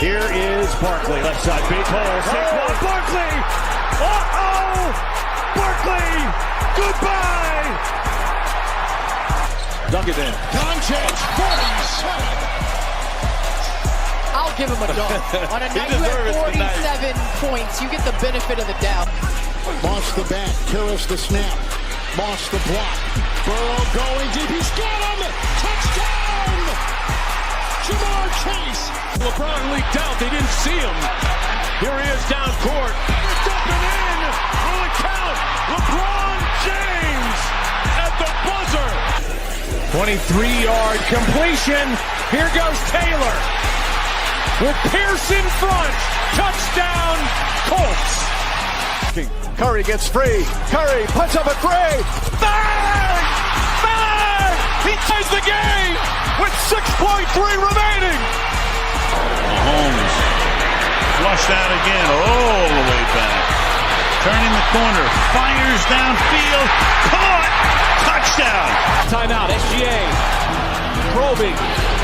Here is Barkley, left side, big hole, Saquon Barkley! Uh-oh! Barkley! Goodbye! Dunk it in. Doncic, 47! I'll give him a dunk. On a night you had 47 points, you get the benefit of the doubt. Moss the back, Karras the snap, Moss the block. Burrow going deep, he's got him! Touchdown! Jamar Chase! LeBron leaked out, they didn't see him. Here he is down court. It's up and in! Will it count? LeBron James at the buzzer! 23-yard completion. Here goes Taylor. With Pierce in front. Touchdown, Colts. Curry gets free. Curry puts up a three. Bang! Bang! He ties the game with 6.3 remaining. Mahomes flushed out again all the way back. Turning the corner. Fires downfield. Caught. Touchdown. Timeout. SGA. Probing.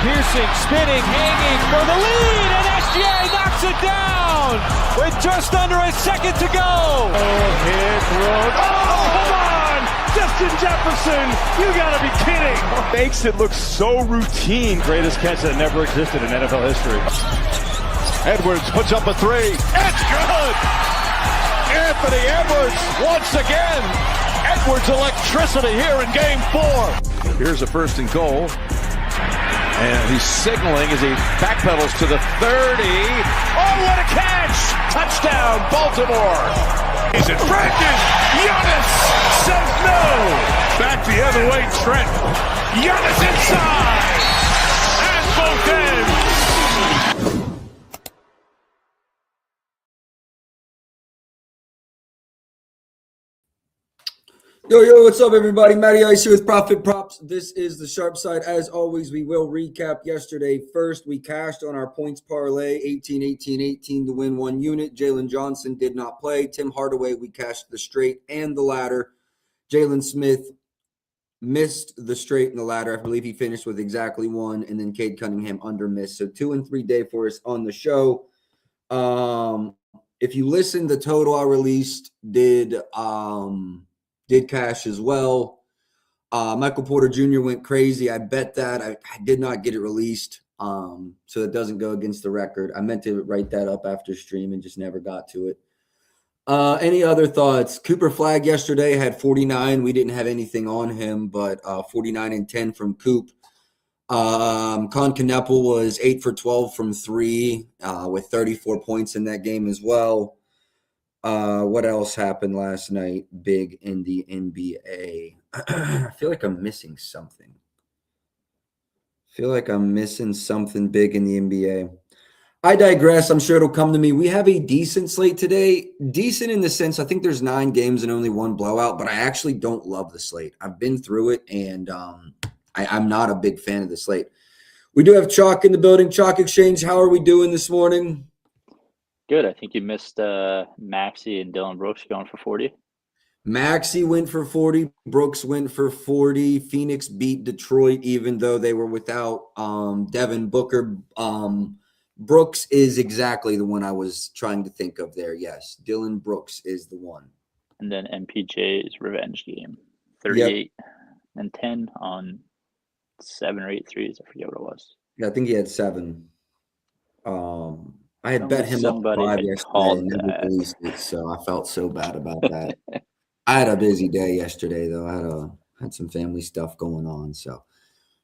Piercing. Spinning. Hanging for the lead. And SGA knocks it down with just under a second to go. Oh, hit, throw. Oh, come on. Justin Jefferson. You got to be kidding. Makes it look so routine. Greatest catch that never existed in NFL history. Edwards puts up a three. It's good. Anthony Edwards once again. Edwards electricity here in game 4. Here's a first and goal. And he's signaling as he backpedals to the 30. Oh, what a catch! Touchdown, Baltimore. Is it Brandon? Giannis says no. Back the other way, Trent. Giannis inside. And both ends. Yo, what's up, everybody? Matty Ice here with Profit Props. This is the Sharp Side. As always, we will recap yesterday. First, we cashed on our points parlay, 18-18-18 to win 1 unit. Jalen Johnson did not play. Tim Hardaway, we cashed the straight and the ladder. Jalen Smith missed the straight and the ladder. I believe he finished with exactly 1, and then Cade Cunningham under missed. So 2 and 3 day for us on the show. If you listen, the total I released did cash as well. Michael Porter Jr. went crazy. I bet that. I did not get it released, so it doesn't go against the record. I meant to write that up after stream and just never got to it. Any other thoughts? Cooper Flagg yesterday had 49. We didn't have anything on him, but 49 and 10 from Coop. Con Kneppel was 8 for 12 from 3 with 34 points in that game as well. What else happened last night big in the NBA? I feel like I'm missing something. Big in the NBA. I digress. I'm sure it'll come to me. We have a decent slate today. Decent in the sense I think there's 9 games and only 1 blowout, but I actually don't love the slate. I've been through it, and I'm not a big fan of the slate. We do have Chalk in the building. Chalk Exchange, how are we doing this morning? Good. I think you missed Maxey and Dylan Brooks going for 40. Maxey went for 40. Brooks went for 40. Phoenix beat Detroit even though they were without Devin Booker. Brooks is exactly the one I was trying to think of there. Yes, Dylan Brooks is the one. And then MPJ's revenge game. 38 and 10 on 7 or 8 threes. I forget what it was. Yeah, I think he had 7. I had bet him up 5 yesterday and never released it, so I felt so bad about that. I had a busy day yesterday, though. I had some family stuff going on, so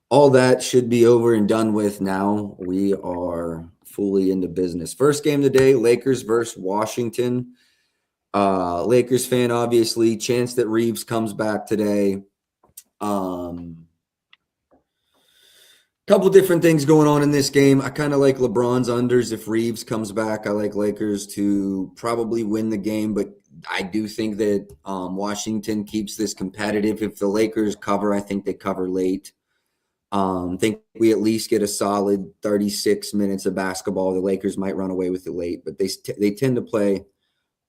all that should be over and done with now. We are fully into business. First game today, Lakers versus Washington. Lakers fan, obviously. Chance that Reeves comes back today. Couple different things going on in this game. I kind of like LeBron's unders. If Reeves comes back, I like Lakers to probably win the game, but I do think that Washington keeps this competitive. If the Lakers cover, I think they cover late. Think we at least get a solid 36 minutes of basketball. The Lakers might run away with it late, but they tend to play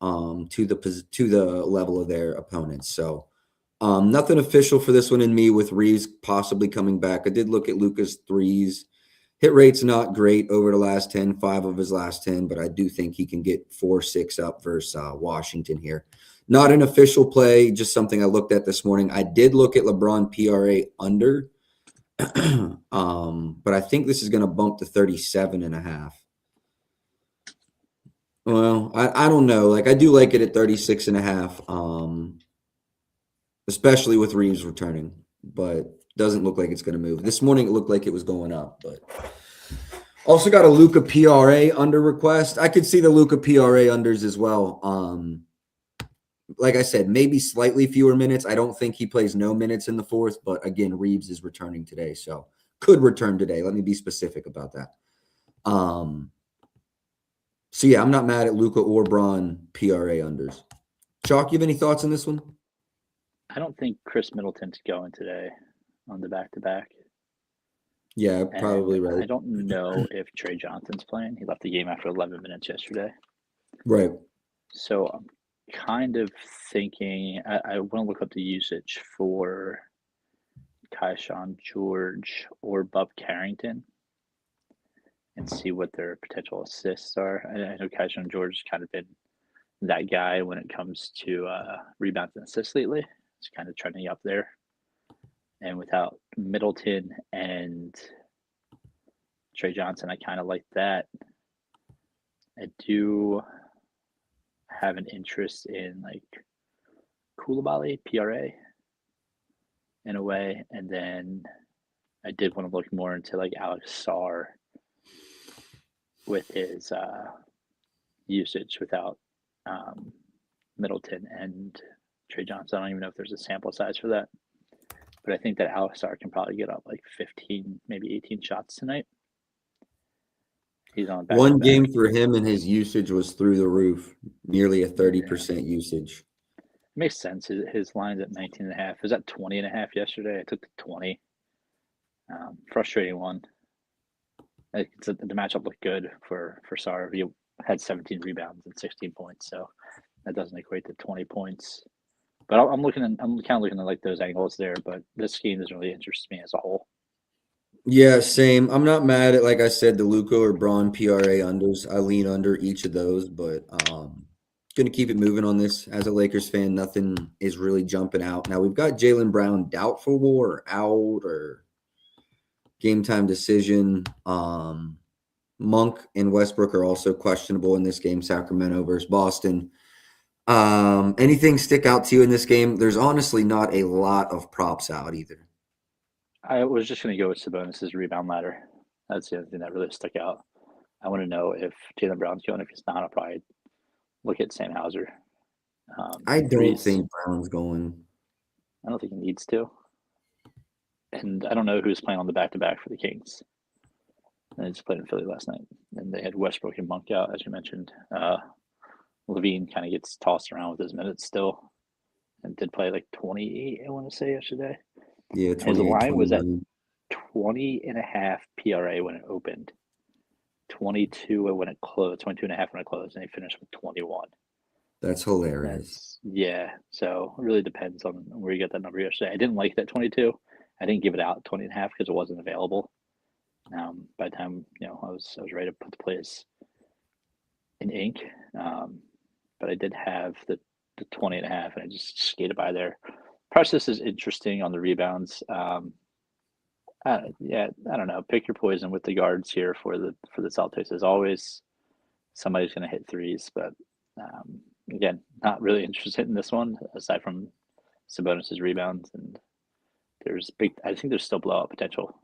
to the level of their opponents. So nothing official for this one in me with Reeves possibly coming back. I did look at Luka's threes. Hit rate's not great over the last 10, 5 of his last 10, but I do think he can get 4-6 up versus Washington here. Not an official play, just something I looked at this morning. I did look at LeBron PRA under, but I think this is going to bump to 37.5. Well, I don't know. Like, I do like it at 36.5, especially with Reeves returning, but doesn't look like it's going to move. This morning it looked like it was going up, but also got a Luka PRA under request. I could see the Luka PRA unders as well. Like I said, maybe slightly fewer minutes. I don't think he plays no minutes in the fourth, but again, Reeves is returning today, so could return today. Let me be specific about that. So yeah, I'm not mad at Luka or Bron PRA unders. Chalk, you have any thoughts on this one? I don't think Chris Middleton's going today on the back-to-back. Yeah, probably right. I don't know if Trey Johnson's playing. He left the game after 11 minutes yesterday. Right. So I'm kind of thinking I want to look up the usage for Keyshawn George or Bub Carrington and see what their potential assists are. I know Keyshawn George has kind of been that guy when it comes to rebounds and assists lately. It's kind of trending up there. And without Middleton and Trey Johnson, I kind of like that. I do have an interest in like Koulibaly, PRA, in a way. And then I did want to look more into like Alex Sarr with his usage without Middleton and Trey Johnson. I don't even know if there's a sample size for that. But I think that Alex Sarr can probably get up like 15, maybe 18 shots tonight. He's on back. One game for him and his usage was through the roof, nearly a 30% usage. Makes sense. His line's at 19.5. It was at 20.5 yesterday. I took the 20. Frustrating one. The matchup looked good for Sarr. He had 17 rebounds and 16 points, so that doesn't equate to 20 points. But I'm kind of looking at like those angles there. But this game doesn't really interest me as a whole. Yeah, same. I'm not mad at, like I said, the Luka or Bron PRA unders. I lean under each of those, but going to keep it moving on this. As a Lakers fan, nothing is really jumping out. Now we've got Jaylen Brown doubtful or out or game time decision. Monk and Westbrook are also questionable in this game. Sacramento versus Boston. Anything stick out to you in this game? There's honestly not a lot of props out either. I was just going to go with Sabonis' rebound ladder. That's the other thing that really stuck out. I want to know if Jaylen Brown's going. If he's not, I'll probably look at Sam Hauser. I don't think Brown's going. I don't think he needs to. And I don't know who's playing on the back-to-back for the Kings. And they just played in Philly last night. And they had Westbrook and Monk out, as you mentioned. Levine kind of gets tossed around with his minutes still. And did play like 28, I want to say, yesterday. Yeah, his line was at 20.5 PRA when it opened, 22 when it closed, 22.5 when it closed, and he finished with 21. That's hilarious. Yeah, so it really depends on where you get that number yesterday. I didn't like that 22. I didn't give it out 20.5 because it wasn't available. By the time I was ready to put the plays in ink, but I did have the 20.5, and I just skated by there. Precious is interesting on the rebounds. I don't know. Pick your poison with the guards here for the Celtics. As always, somebody's going to hit threes, but again, not really interested in this one aside from Sabonis' rebounds. And I think there's still blowout potential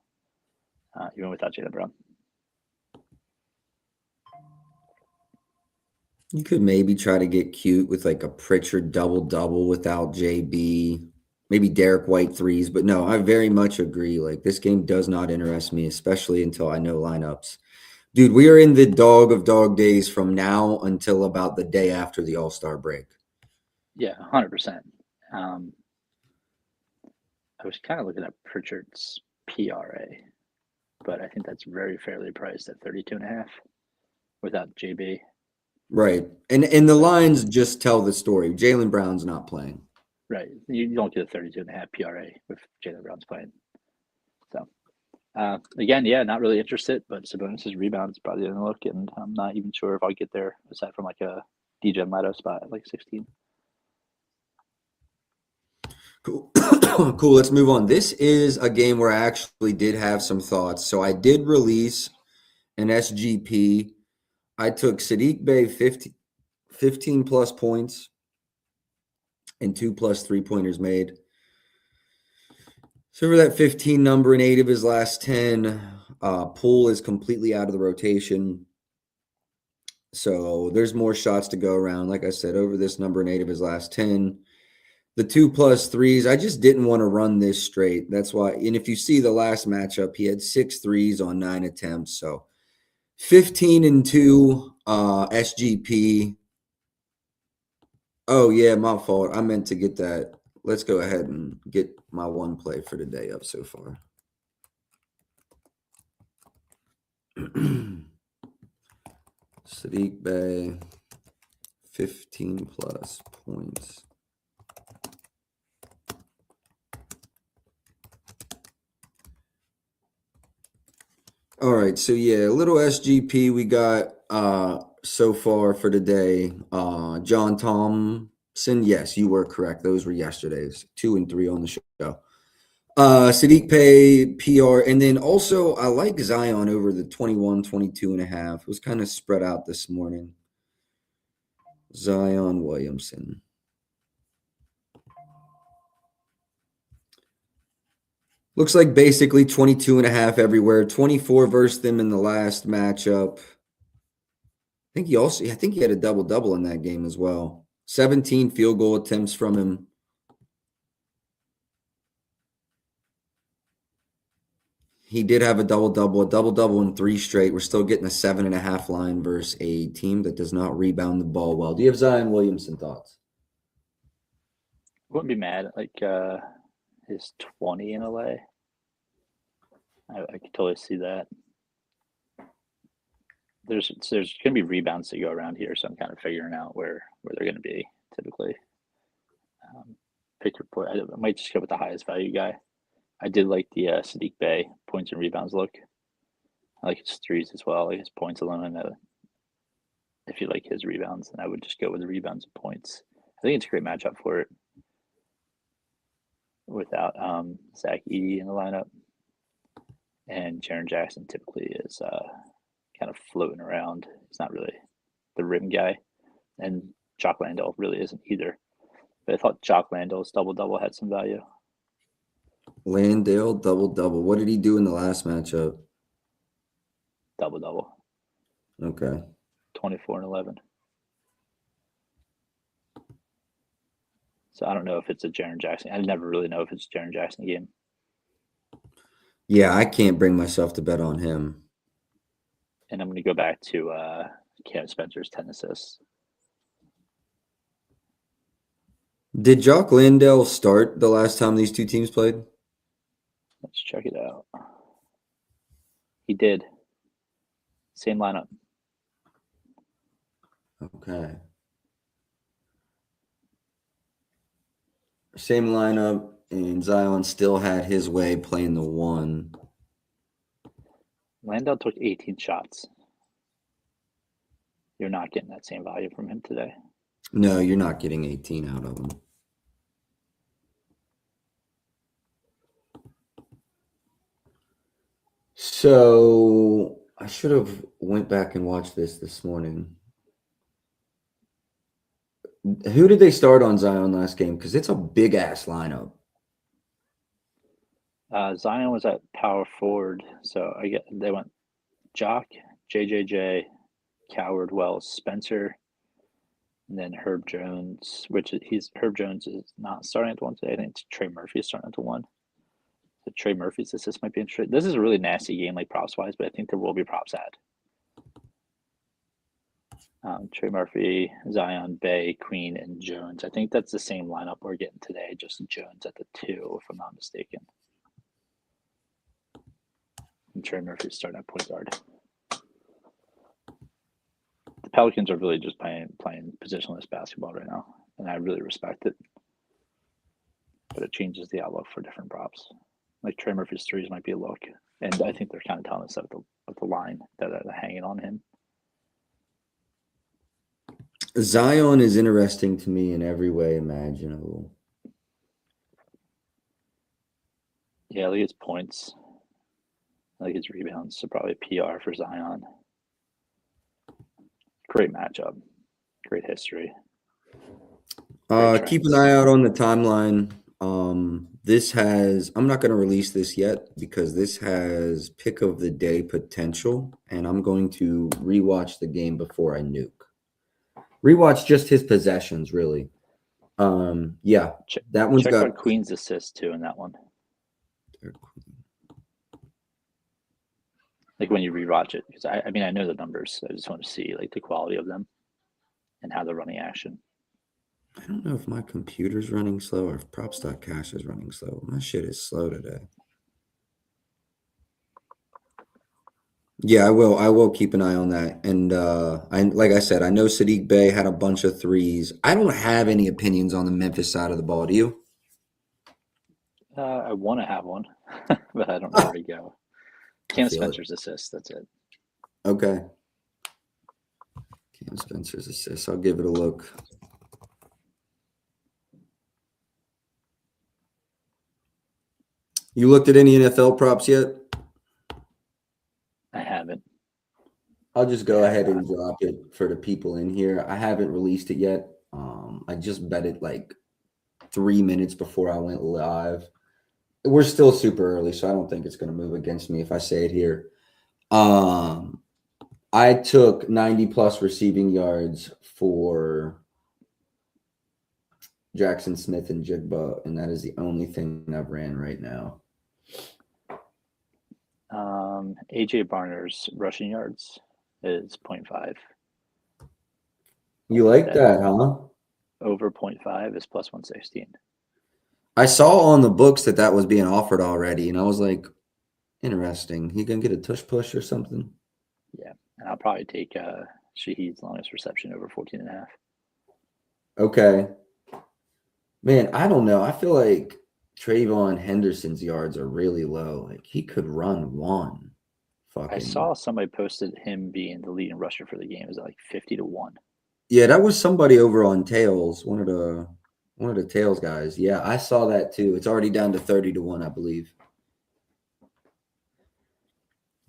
even without Jaylen Brown. You could maybe try to get cute with like a Pritchard double-double without JB. Maybe Derek White threes, but no, I very much agree. Like, this game does not interest me, especially until I know lineups. Dude, we are in the dog of dog days from now until about the day after the All-Star break. Yeah, 100%. I was kind of looking at Pritchard's PRA, but I think that's very fairly priced at 32.5 without JB. Right. And the lines just tell the story. Jaylen Brown's not playing. Right. You don't get a 32.5 PRA if Jaylen Brown's playing. So Again, yeah, not really interested, but Sabonis' rebound is probably going to look, and I'm not even sure if I'll get there aside from like a DJ Meadow spot at like 16. Cool. Cool. Let's move on. This is a game where I actually did have some thoughts. So I did release an SGP. I took Saddiq Bey 15 plus points and 2 plus 3-pointers made. So for that 15 number in 8 of his last 10, Poole is completely out of the rotation. So there's more shots to go around. Like I said, over this number in 8 of his last 10. The 2 plus 3s, I just didn't want to run this straight. That's why. And if you see the last matchup, he had 6 threes on 9 attempts. So 15 and 2 SGP. Oh, yeah, my fault. I meant to get that. Let's go ahead and get my one play for the day up so far. Saddiq Bey, 15 plus points. All right, so yeah, a little SGP we got so far for the day. John Thompson, yes, you were correct. Those were yesterday's 2 and 3 on the show. Saddiq Bey, PR, and then also I like Zion over the 21, 22 and a half. It was kind of spread out this morning. Zion Williamson. Looks like basically 22 and a half everywhere. 24 versus them in the last matchup. I think he had a double-double in that game as well. 17 field goal attempts from him. He did have a double-double in 3 straight. We're still getting a 7.5 line versus a team that does not rebound the ball well. Do you have Zion Williamson thoughts? Wouldn't be mad at like his 20 in LA. I could totally see that. There's going to be rebounds that go around here, so I'm kind of figuring out where they're going to be typically. Pick your point. I might just go with the highest value guy. I did like the Saddiq Bey points and rebounds look. I like his threes as well. I like his points alone. And if you like his rebounds, then I would just go with the rebounds and points. I think it's a great matchup for it without Zach Edey in the lineup. And Jaren Jackson typically is kind of floating around. He's not really the rim guy. And Jock Landale really isn't either. But I thought Jock Landale's double-double had some value. Landale, double-double. What did he do in the last matchup? Double-double. Okay. 24 and 11. So I don't know if it's a Jaren Jackson. I never really know if it's a Jaren Jackson game. Yeah, I can't bring myself to bet on him. And I'm going to go back to Cam Spencer's 10 assists. Did Jock Landale start the last time these two teams played? Let's check it out. He did. Same lineup. Okay. Same lineup, and Zion still had his way playing the 1. Landale took 18 shots. You're not getting that same value from him today. No, you're not getting 18 out of him. So I should have went back and watched this morning. Who did they start on Zion last game? Because it's a big-ass lineup. Zion was at power forward, so they went Jock, JJJ, Coward, Wells, Spencer, and then Herb Jones, Herb Jones is not starting at the 1 today. I think it's Trey Murphy is starting at the 1. So Trey Murphy's assist might be interesting. This is a really nasty game, like props-wise, but I think there will be props at. Trey Murphy, Zion, Bey, Queen, and Jones. I think that's the same lineup we're getting today, just Jones at the 2, if I'm not mistaken. And Trey Murphy's starting at point guard. The Pelicans are really just playing positionless basketball right now, and I really respect it. But it changes the outlook for different props. Like Trey Murphy's threes might be a look And I think they're kind of telling us of the line that are hanging on him. Zion is interesting to me in every way imaginable. Yeah, look at his points. I like his rebounds, so probably PR for Zion. Great matchup. Great history. Keep an eye out on the timeline. I'm not going to release this yet because this has pick of the day potential, and I'm going to rewatch the game before I nuke. Rewatch just his possessions, really. Yeah, that one's check got out Queen's assist too in that one. Like when you rewatch it, because I mean I know the numbers. I just want to see like the quality of them and how they're running action. I don't know if my computer's running slow or if props.cash is running slow. My shit is slow today. Yeah, I will keep an eye on that. And like I said, I know Sadiq Bey had a bunch of threes. I don't have any opinions on the Memphis side of the ball. Do you? I want to have one, but I don't know where to go. Cam Spencer's assist. That's it. Okay. Cam Spencer's assist. I'll give it a look. You looked at any NFL props yet? I haven't. I'll just go ahead and drop it for the people in here. I haven't released it yet. I just bet it like 3 minutes before I went live. We're still super early, so I don't think it's going to move against me if I say it here. I took 90-plus receiving yards for Jackson Smith and Jigba, and that is the only thing I've ran right now. AJ Barner's rushing yards is 0.5. You like that, huh? Over 0.5 is plus 116. I saw on the books that was being offered already, and I was like, interesting. He gonna get a tush push or something? Yeah, and I'll probably take Shaheed's longest reception over 14.5. Okay. Man, I don't know. I feel like Trayvon Henderson's yards are really low. Like he could run one. I saw somebody posted him being the leading rusher for the game. It was like 50-1. Yeah, that was somebody over on Tails, one of the Tails guys. Yeah, I saw that too. It's already down to 30-1, I believe.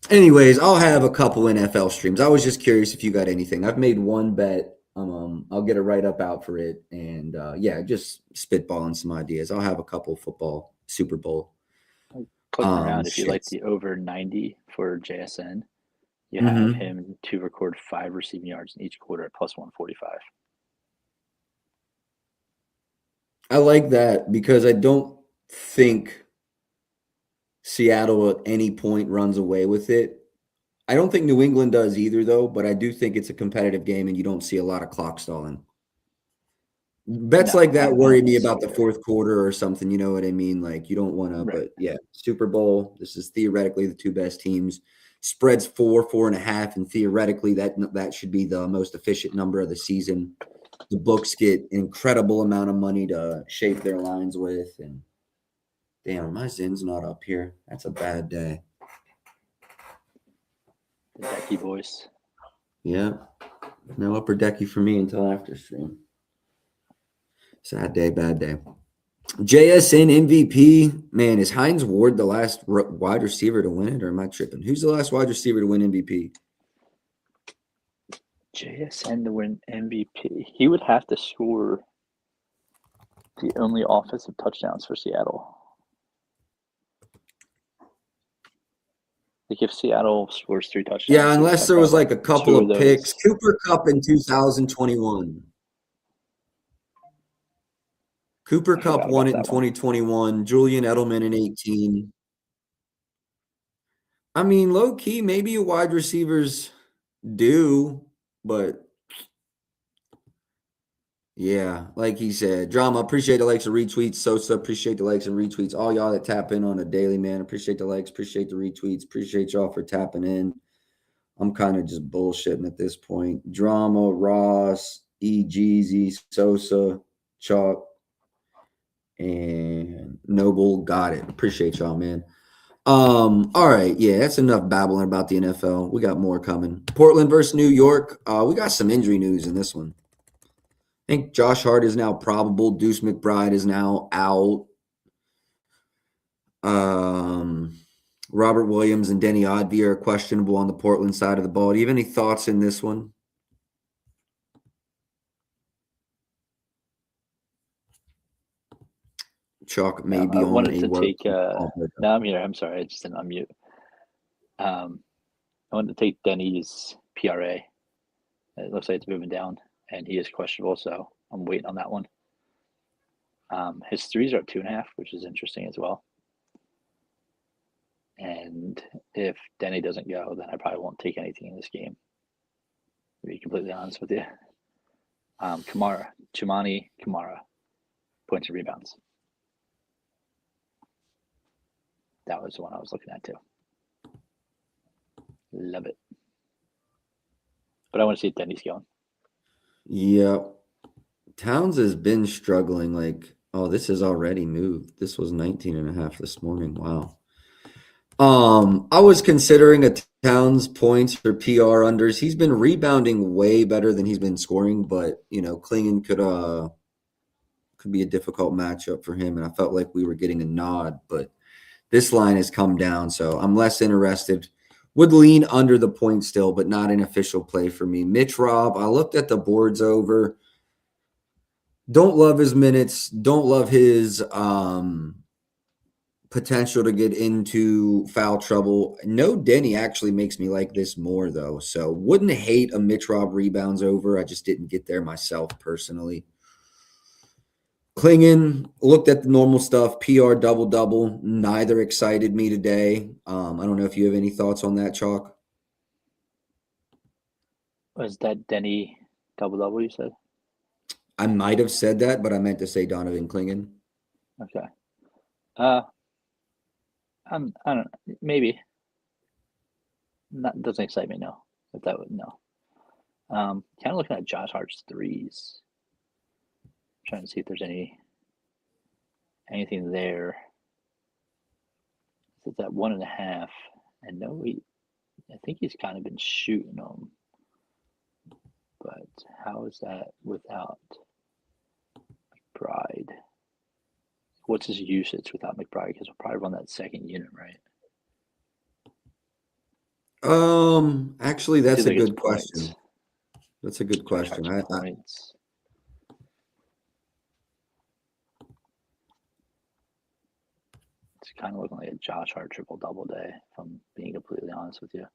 Anyways, I'll have a couple NFL streams. I was just curious if you got anything. I've made one bet. I'll get a write-up out for it. And, just spitballing some ideas. I'll have a couple football Super Bowl. Clicking around, if you like the over 90 for JSN, you have him to record 5 receiving yards in each quarter at plus 145. I like that because I don't think Seattle at any point runs away with it. I don't think New England does either, though, but I do think it's a competitive game and you don't see a lot of clock stalling. Bets like that worry me about the fourth quarter or something. You know what I mean? Like you don't want to, but yeah, Super Bowl. This is theoretically the two best teams. Spreads 4.5, and theoretically that should be the most efficient number of the season. The books get incredible amount of money to shape their lines with, and damn, my Zin's not up here. That's a bad day. The Decky voice. Yeah, no upper decky for me until after stream. Sad day, bad day. JSN MVP, man, is Hines Ward the last wide receiver to win it, or am I tripping? Who's the last wide receiver to win MVP? JSN to win MVP. He would have to score the only offensive touchdowns for Seattle. Like if Seattle scores 3 touchdowns. Yeah, unless there was like a couple of picks. Cooper Kupp in 2021. Cooper Kupp won it in 2021. Julian Edelman in 18. I mean, low key, maybe wide receivers do, but yeah, like he said, Drama, appreciate the likes and retweets. Sosa, appreciate the likes and retweets. All y'all that tap in on a daily, man, appreciate the likes, appreciate the retweets, appreciate y'all for tapping in. I'm kind of just bullshitting at this point. Drama, Ross, Jeezy, Sosa, Chalk, and Noble, got it. Appreciate y'all, man. All right, yeah, that's enough babbling about the NFL. We got more coming. Portland versus New York. We got some injury news in this one. I think Josh Hart is now probable. Deuce McBride is now out. Robert Williams and Denny Odby are questionable on the Portland side of the ball. Do you have any thoughts in this one? Chalk maybe I on wanted a to work. take. No, I'm here. I'm sorry. I just didn't unmute. I wanted to take Denny's PRA. It looks like it's moving down, and he is questionable, so I'm waiting on that one. His threes are at 2.5, which is interesting as well. And if Denny doesn't go, then I probably won't take anything in this game, to be completely honest with you. Chumani Kamara, points and rebounds. That was the one I was looking at too. Love it. But I want to see if Denny's going. Yeah. Towns has been struggling. This has already moved. This was 19.5 this morning. Wow. I was considering a Towns points for PR unders. He's been rebounding way better than he's been scoring, but Clingan could be a difficult matchup for him, and I felt like we were getting a nod, but this line has come down, so I'm less interested. Would lean under the point still, but not an official play for me. Mitch Robb, I looked at the boards over. Don't love his minutes. Don't love his potential to get into foul trouble. No, Denny actually makes me like this more, though. So wouldn't hate a Mitch Robb rebounds over. I just didn't get there myself personally. Clingan, looked at the normal stuff. PR double-double. Neither excited me today. I don't know if you have any thoughts on that, Chalk. Was that Denny double-double you said? I might have said that, but I meant to say Donovan Clingan. Okay. I don't know. Maybe. That doesn't excite me, no. If that would, no. Kind of looking at Josh Hart's threes. Trying to see if there's anything there. It's at 1.5. And no, I think he's kind of been shooting them. But how is that without McBride? What's his usage without McBride? Because we'll probably run that second unit, right? Actually, that's a good question. That's a good question. It's kind of looking like a Josh Hart triple-double day, if I'm being completely honest with you.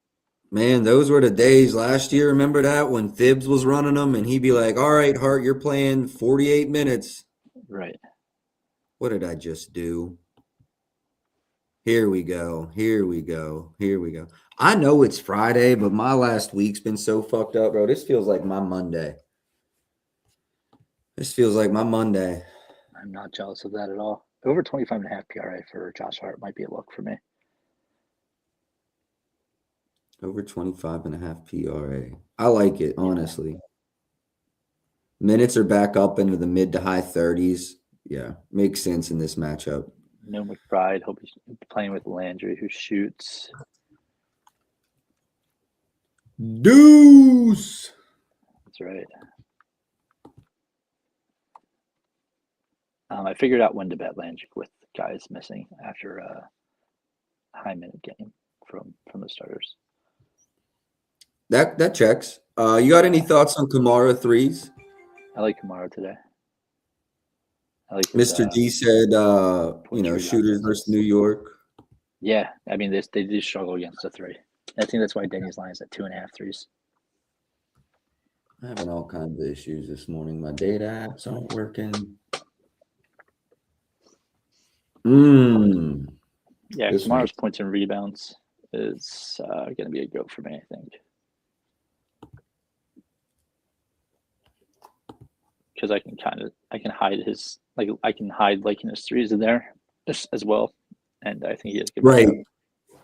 Man, those were the days last year. Remember that when Thibs was running them and he'd be like, all right, Hart, you're playing 48 minutes. Right. What did I just do? Here we go. Here we go. Here we go. I know it's Friday, but my last week's been so fucked up, bro. This feels like my Monday. This feels like my Monday. I'm not jealous of that at all. Over 25.5 PRA for Josh Hart might be a look for me. Over 25.5 PRA. I like it, honestly. Minutes are back up into the mid to high 30s. Yeah, makes sense in this matchup. No McBride. Hope he's playing with Landry, who shoots. Deuce. That's right. I figured out when to bet Landry with guys missing after a high-minute game from the starters. That checks. You got any thoughts on Kamara threes? I like Kamara today. I like his, Mr. G said, shooters versus New York. Yeah, I mean, they do struggle against the three. I think that's why Denny's line is at 2.5 threes. I'm having all kinds of issues this morning. My data apps aren't working. Yeah, Kamara's points and rebounds is going to be a go for me, I think. Because I can hide his liking his threes in there as well, and I think he has good.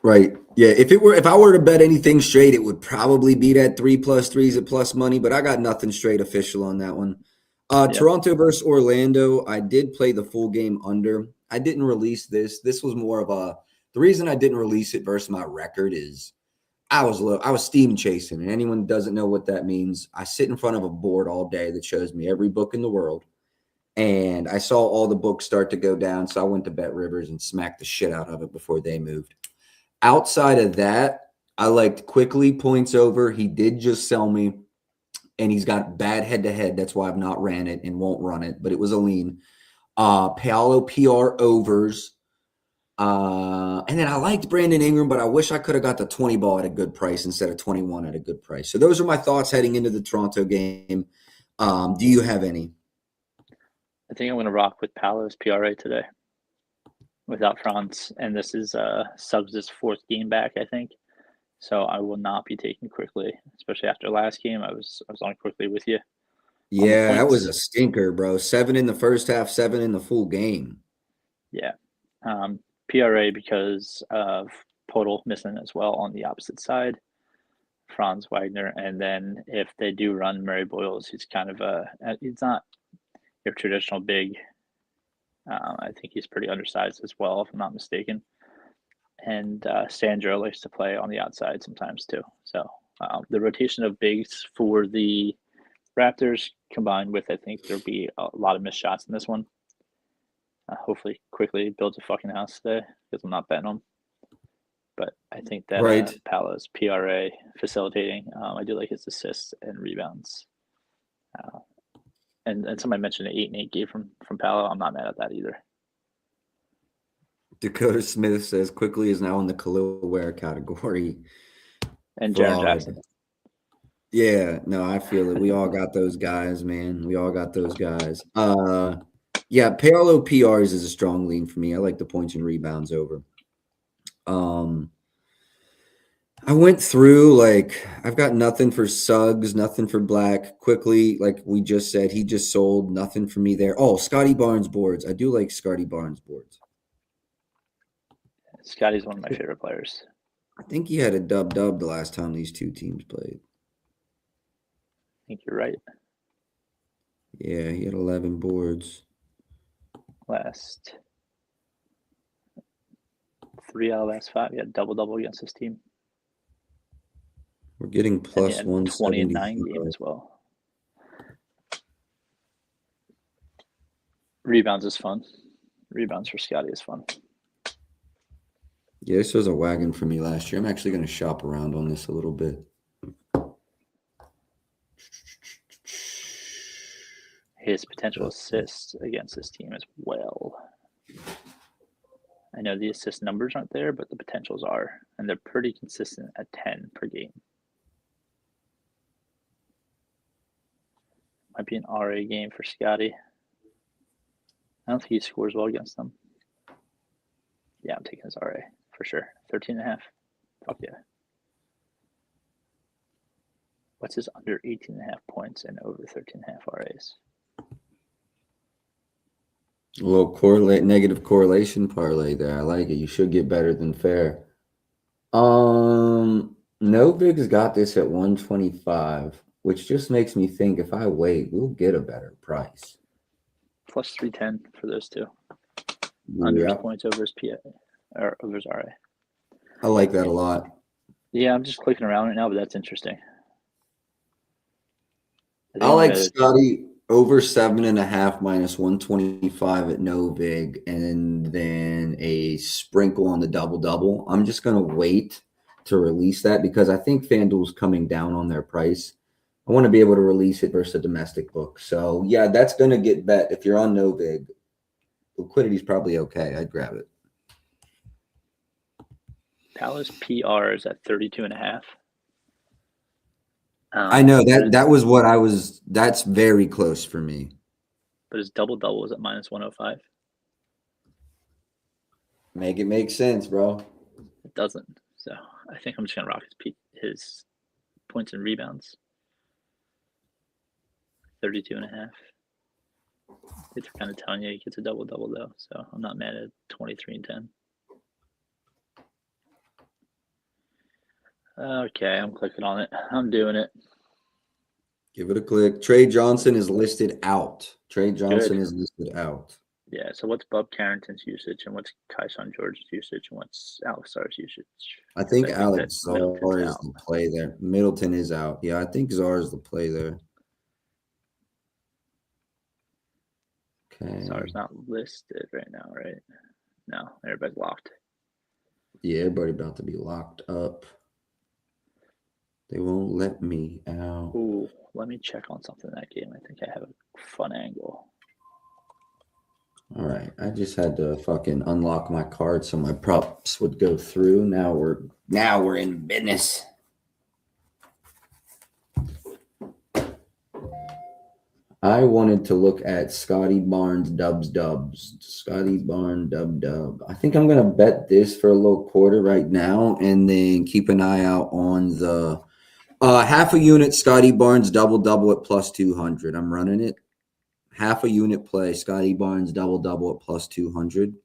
Right. Yeah. If I were to bet anything straight, it would probably be that 3+ threes at plus money, but I got nothing straight official on that one. Toronto versus Orlando. I did play the full game under. I didn't release this. This was more of a The reason I didn't release it versus my record is I was steam chasing, and anyone who doesn't know what that means, I sit in front of a board all day that shows me every book in the world, and I saw all the books start to go down, so I went to Bet Rivers and smacked the shit out of it before they moved. Outside of that, I liked Quickly points over. He did just sell me, and he's got bad head-to-head. That's why I've not ran it and won't run it, but it was a lean. Paolo PR overs. And then I liked Brandon Ingram, but I wish I could have got the 20 ball at a good price instead of 21 at a good price. So those are my thoughts heading into the Toronto game. Do you have any? I think I'm going to rock with Paolo's PRA today without Franz. And this is Suggs' fourth game back, I think. So I will not be taking Quickly, especially after last game. I was on Quickly with you. Yeah, that was a stinker, bro. 7 in the first half, 7 in the full game. Yeah. PRA because of Total missing as well on the opposite side, Franz Wagner. And then if they do run Murray Boyles, he's kind of he's not your traditional big. I think he's pretty undersized as well, if I'm not mistaken. And Sandro likes to play on the outside sometimes too. So the rotation of bigs for the Raptors combined with, I think there'll be a lot of missed shots in this one. Hopefully Quickly builds a fucking house today because I'm not betting him. But I think that Paolo's PRA facilitating. I do like his assists and rebounds. And somebody mentioned an 8-8 game from Paolo. I'm not mad at that either. Dakota Smith says Quickly is now in the Khalil Ware category. And Jaren Jackson. Yeah, no, I feel it. We all got those guys, man. We all got those guys. Yeah, Paolo PRs is a strong lean for me. I like the points and rebounds over. I went through, like, I've got nothing for Suggs, nothing for Black. Quickly, like we just said, he just sold. Nothing for me there. Oh, Scotty Barnes boards. I do like Scotty Barnes boards. Scotty's one of my favorite players. I think he had a dub-dub the last time these two teams played. I think you're right. Yeah, he had 11 boards. Last 3 out of last 5. He had double against this team. We're getting plus 20 and 9 game as well. Rebounds is fun. Rebounds for Scotty is fun. Yeah, this was a wagon for me last year. I'm actually going to shop around on this a little bit. His potential assists against this team as well. I know the assist numbers aren't there, but the potentials are, and they're pretty consistent at 10 per game. Might be an RA game for Scotty. I don't think he scores well against them. Yeah, I'm taking his RA for sure. 13.5. Fuck yeah. What's his under 18.5 points and over 13.5 RAs? A little negative correlation parlay there. I like it. You should get better than fair. Novig's got this at 125, which just makes me think if I wait, we'll get a better price. Plus 310 for those two. Under his points over his PA or over his RA. I like that a lot. Yeah, I'm just clicking around right now, but that's interesting. I like Scotty over 7.5 minus 125 at Novig, and then a sprinkle on the double. I'm just going to wait to release that because I think FanDuel's coming down on their price. I want to be able to release it versus a domestic book. So, yeah, that's going to get bet. If you're on Novig, liquidity's probably okay. I'd grab it. Paolo's PR is at 32.5. I know that was what I was. That's very close for me. But his double is at minus 105. Make it make sense, bro. It doesn't. So I think I'm just gonna rock his points and rebounds. 32.5. It's kind of telling you he gets a double though, so I'm not mad at 23 and 10. Okay, I'm clicking on it. I'm doing it. Give it a click. Trey Johnson is listed out. Trey Johnson is listed out. Yeah, so what's Bub Carrington's usage and what's Kaishan George's usage and what's Alex Sar's usage? I think that Alex Middleton's Czar is out. the play there. Middleton is out. Yeah, I think Czar is the play there. Okay. Sar's not listed right now, right? No, everybody's locked. Yeah, everybody about to be locked up. They won't let me out. Ooh, let me check on something in that game. I think I have a fun angle. All right, I just had to fucking unlock my card so my props would go through. Now we're in business. I wanted to look at Scotty Barnes dubs. Scotty Barnes dub. I think I'm gonna bet this for a little quarter right now, and then keep an eye out on the half a unit Scotty Barnes double at plus 200. I'm running it. Half a unit play, Scotty Barnes double at plus 200.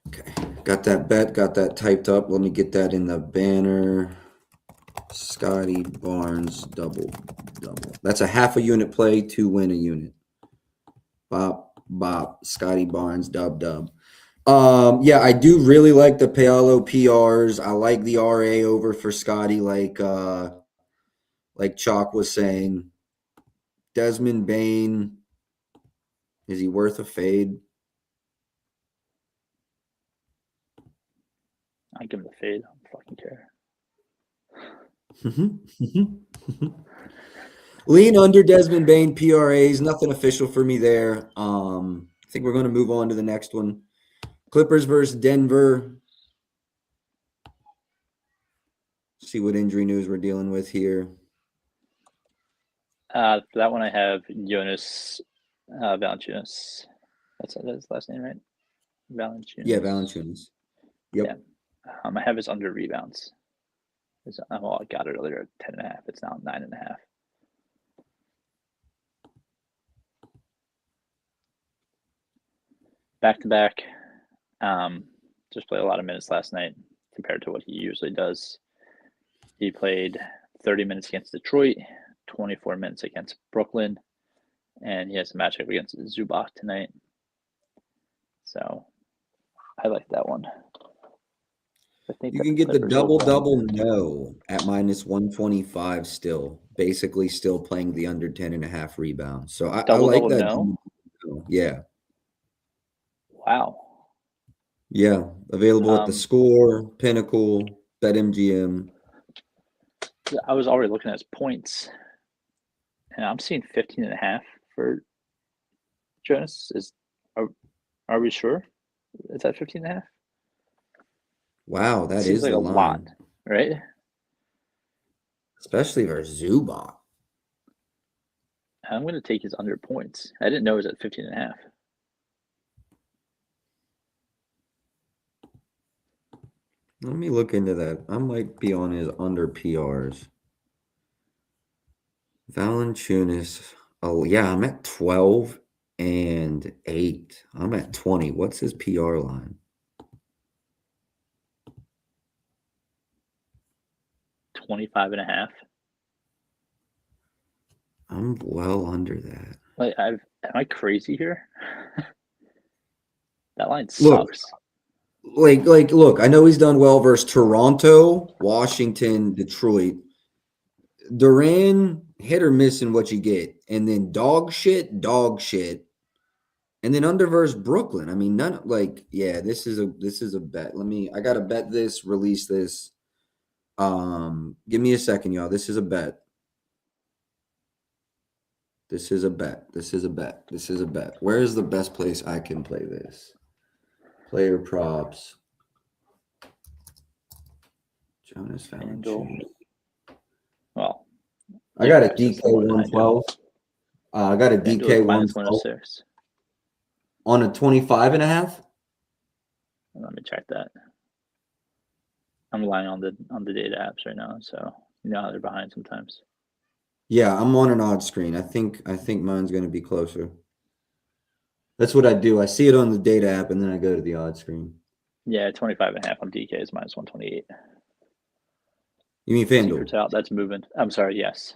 Okay, got that bet, got that typed up. Let me get that in the banner. Scotty Barnes double. That's a half a unit play to win a unit. Bop. Scotty Barnes dub. Yeah, I do really like the Paolo PRs. I like the RA over for Scotty, like Chalk was saying. Desmond Bain, is he worth a fade? I give him the fade. I don't fucking care. Lean under Desmond Bain PRAs. Nothing official for me there. I think we're going to move on to the next one. Clippers versus Denver. See what injury news we're dealing with here. For that one, I have Jonas Valanciunas. That's his last name, right? Valanciunas. Yeah, Valanciunas. Yep. Yeah. I have his under rebounds. Well, I got it earlier at 10.5. It's now 9.5. Back to back. Just played a lot of minutes last night compared to what he usually does. He played 30 minutes against Detroit, 24 minutes against Brooklyn, and he has a matchup against Zubac tonight. So I like that one. I think you can get the double no at minus 125 still. Basically still playing the under 10.5 rebounds. So I like that. No? Yeah. Wow. Yeah. Available at the Score, Pinnacle, BetMGM. I was already looking at his points, and I'm seeing 15.5 for Jonas. Are we sure? Is that 15.5? Wow, that seems is like a lot, right? Especially for Zubac. I'm going to take his under points. I didn't know it was at 15.5. Let me look into that. I might be on his under PRs. Valanciunas. Oh, yeah, I'm at 12 and 8. I'm at 20. What's his PR line? 25.5. I'm well under that. Like, am I crazy here? That line sucks. Look, I know he's done well versus Toronto, Washington, Detroit. Duran, hit or miss in what you get. And then dog shit. And then under versus Brooklyn. I mean, this is a bet. I gotta bet this, release this. Give me a second, y'all. This is a bet. Where is the best place I can play this? Player props. Jonas Valanciunas. Well, I got a DK 112. I got a DK 112 on a 25.5. Let me check that. I'm relying on the data apps right now, so you know how they're behind sometimes. Yeah, I'm on an odd screen. I think mine's going to be closer. That's what I do. I see it on the data app, and then I go to the odd screen. Yeah, 25.5 on DK is minus 128. You mean Secrets FanDuel? out. That's moving. I'm sorry. Yes.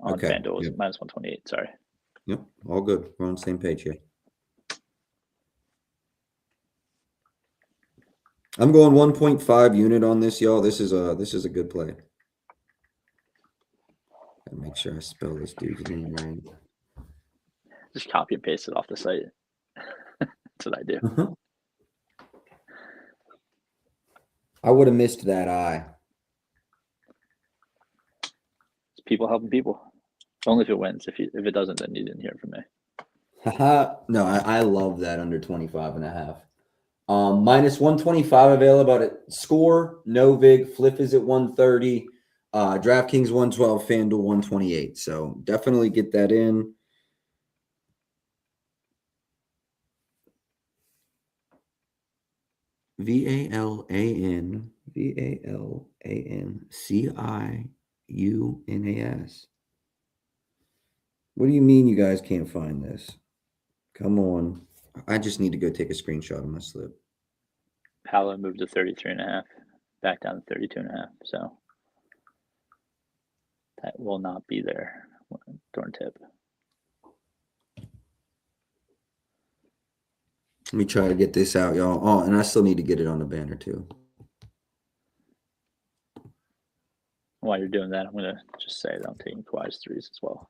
On Okay. FanDuel is Yep. minus 128. Sorry. Yep. All good. We're on the same page here. I'm going 1.5 unit on this, y'all. This is a good play. Gotta make sure I spell this dude's name right. Just copy and paste it off the site. That's what I do. I would have missed that eye. It's people helping people. Only if it wins. If it doesn't, then you didn't hear from me. No, I love that under 25.5. Minus 125 available at Score, Novig, Flip is at 130, DraftKings 112, FanDuel 128. So definitely get that in. VALANCIUNAS. What do you mean you guys can't find this? Come on. I just need to go take a screenshot of my slip. Paolo moved to 33.5, back down to 32.5. So that will not be there during tip. Let me try to get this out, y'all. Oh, and I still need to get it on the banner too. While you're doing that, I'm going to just say that I'm taking Kawhi's threes as well.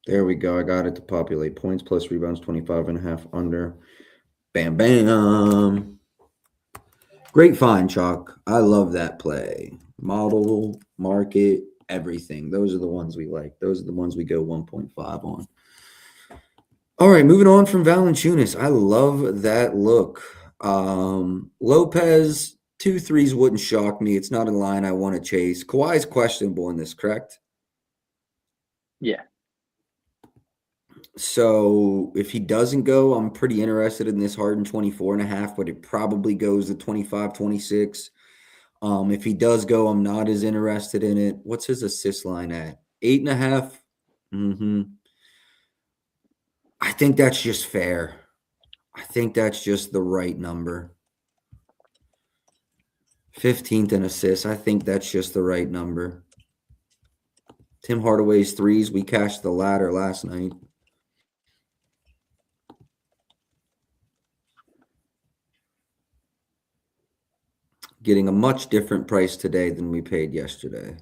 There we go. I got it to populate. Points plus rebounds, 25.5 under. Bam, bam. Great find, Chalk. I love that play. Model, market, everything. Those are the ones we like. Those are the ones we go 1.5 on. All right, moving on from Valanciunas. I love that look. Lopez, 2 threes wouldn't shock me. It's not a line I want to chase. Kawhi's questionable in this, correct? Yeah. So if he doesn't go, I'm pretty interested in this Harden 24.5, but it probably goes to 25, 26. If he does go, I'm not as interested in it. What's his assist line at? 8.5? I think that's just fair. I think that's just the right number. 15th in assists. I think that's just the right number. Tim Hardaway's threes. We cashed the ladder last night. Getting a much different price today than we paid yesterday.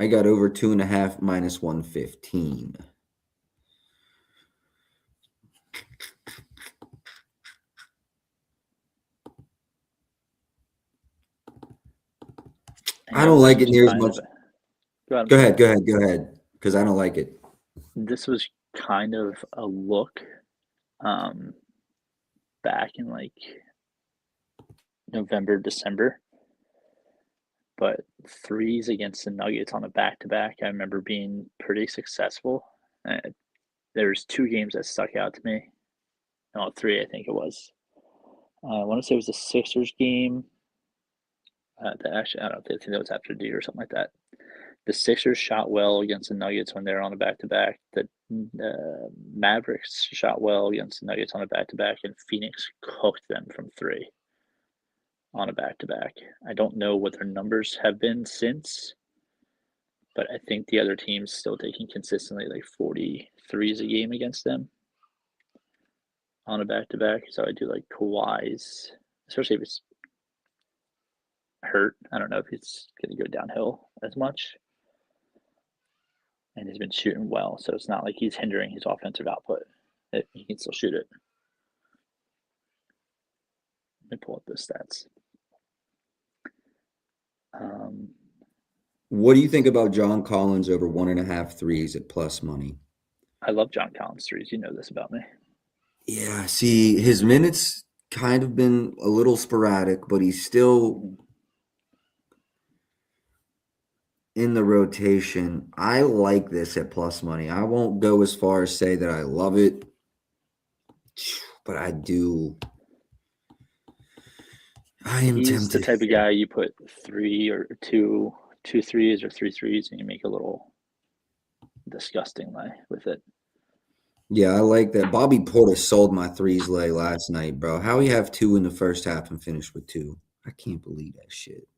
I got over 2.5 minus 115. I don't like it near as much. Go ahead. Because I don't like it. This was kind of a look back in like November, December. But threes against the Nuggets on a back-to-back, I remember being pretty successful. There's 2 games that stuck out to me. No, 3, I think it was. I want to say it was the Sixers game. Actually, I don't know. I think that was after D or something like that. The Sixers shot well against the Nuggets when they were on a back-to-back. The Mavericks shot well against the Nuggets on a back-to-back, and Phoenix cooked them from 3 on a back-to-back. I don't know what their numbers have been since, but I think the other team's still taking consistently like 43s a game against them on a back-to-back. So I do like Kawhi's, especially if it's hurt. I don't know if he's going to go downhill as much. And he's been shooting well, so it's not like he's hindering his offensive output. He can still shoot it. Let me pull up the stats. What do you think about John Collins over 1.5 threes at plus money? I love John Collins threes. You know this about me. Yeah, see, his minutes kind of been a little sporadic, but he's still in the rotation. I like this at plus money. I won't go as far as say that I love it, but I do. I am He's tempted. the type of guy you put 3 or 2 2 threes or 3 threes, and you make a little disgusting lay with it. Yeah, I like that. Bobby Portis sold my threes lay last night, bro. How he have 2 in the first half and finish with 2? I can't believe that shit.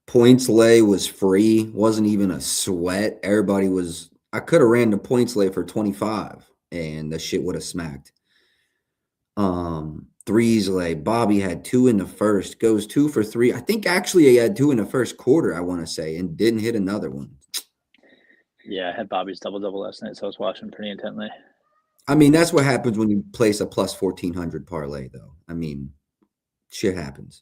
Points lay was free. Wasn't even a sweat. Everybody was – I could have ran the points lay for 25, and the shit would have smacked. Threes lay. Bobby had 2 in the first. Goes 2 for 3. I think actually he had 2 in the first quarter, I want to say, and didn't hit another one. Yeah, I had Bobby's double-double last night, so I was watching pretty intently. I mean, that's what happens when you place a plus 1,400 parlay, though. I mean, shit happens.